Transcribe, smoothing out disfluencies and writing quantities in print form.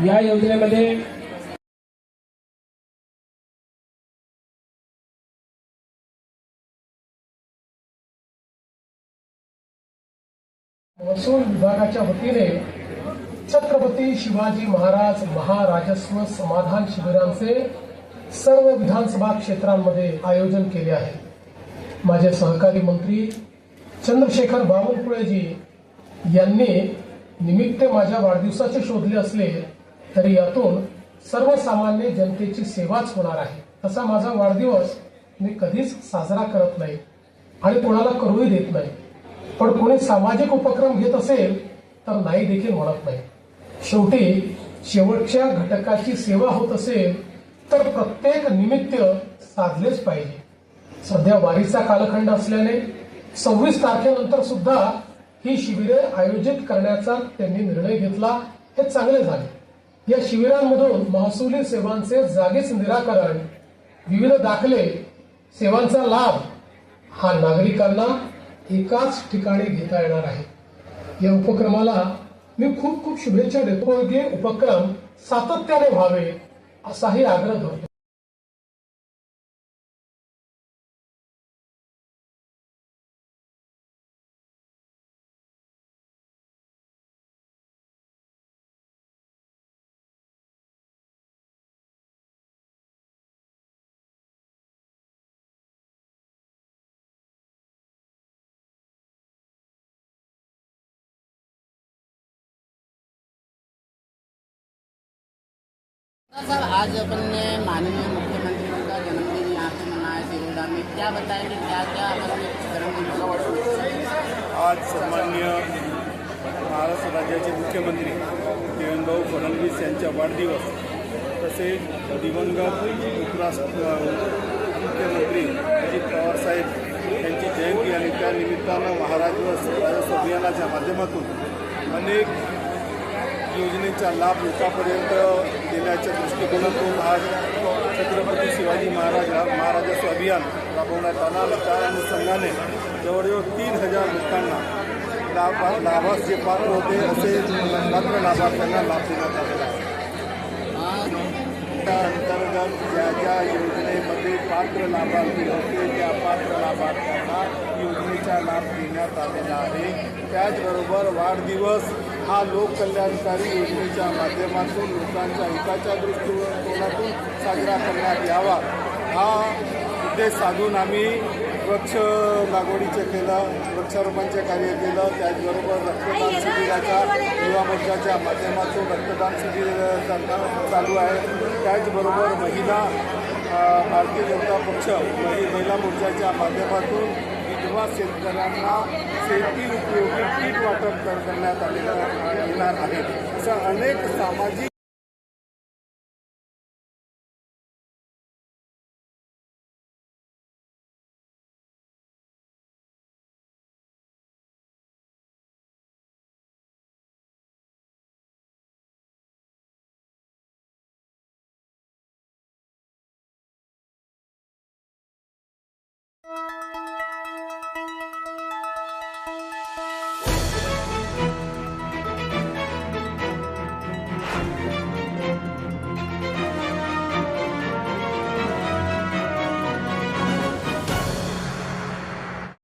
या योजनेमध्ये महसूल विभागाच्या वतीने छत्रपती शिवाजी महाराज महाराजस्व समाधान शिबिरांचे सर्व विधानसभा क्षेत्रांमध्ये आयोजन केले आहे। माझे सहकारी मंत्री चंद्रशेखर बावनकुळेजी यांनी निमित्त माझ्या वाढदिवसाचे शोधले असले तरी यातून सर्वसामान्य जनतेची सेवाच होणार आहे। तसा माझा वाढदिवस मी कधीच साजरा करत नाही आणि कोणाला करूही देत नाही, पण कोणी सामाजिक उपक्रम घेत असेल तर नाही देखील म्हणत नाही। शेवटी शेवटच्या घटकाची सेवा होत असेल तर प्रत्येक निमित्त साधलेच पाहिजे। सध्या वारीचा कालखंड असल्याने 26 तारखेनंतर सुद्धा ही शिबिरे आयोजित करण्याचा त्यांनी निर्णय घेतला, हे चांगले झाले। या शिबिरांमधून महसुली सेवांचे जागीच निराकरण, विविध दाखले, सेवांचा लाभ हा नागरिकांना एकाच ठिकाणी घेता येणार आहे। या उपक्रमाला मी खूप खूप शुभेच्छा देतो। हे उपक्रम सातत्याने व्हावे असाही आग्रह धरतो। सर, आज अपन ने माननीय मुख्यमंत्री का जन्मदिन यहाँ पे मनाया सिरोडा में, क्या बताएंगे क्या क्या अपन ने जन्मदिन का? आज सन्माननीय महाराष्ट्र राज्याचे मुख्यमंत्री देवेंद्रभाऊ फडणवीस यांचा वाढदिवस, तसेच दिवंगत मुख्यमंत्री अजित पवार साहेब यांची जयंती आणि त्यानिमित्तानं महाराष्ट्र अभियानाच्या माध्यमातून अनेक योजनेचा लाभ लोकांपर्यंत देण्याच्या दृष्टिकोनातून आज छत्रपती शिवाजी महाराजस्व अभियान राबवण्यात आलं। त्या अनुषंगाने जवळजवळ 3000 लोकांना लाभास जे पात्र होते असे पात्र लाभार्थ्यांना लाभ देण्यात आलेला आहे। त्या अंतर्गत ज्या ज्या योजनेमध्ये पात्र लाभार्थी होते त्या पात्र लाभार्थ्यांना योजनेचा लाभ देण्यात आलेला आहे। त्याचबरोबर वाढदिवस हा लोककल्याणकारी योजनेच्या माध्यमातून लोकांच्या हिताच्या दृष्टिकोनातून साजरा करण्यात यावा, हा उद्देश साधून आम्ही वृक्ष लागवडीचे केलं, वृक्षारोपणचे कार्य केलं। त्याचबरोबर रक्तदान शिबिराच्या युवा मोर्चाच्या माध्यमातून रक्तदान शिबिर चालू आहे। त्याचबरोबर महिला भारतीय जनता पक्ष महिला मोर्चाच्या माध्यमातून विधवा शेतकऱ्यांना शेती उपयोगी किट वाटप करण्यात आलेलं येणार आहे। अशा अनेक सामाजिक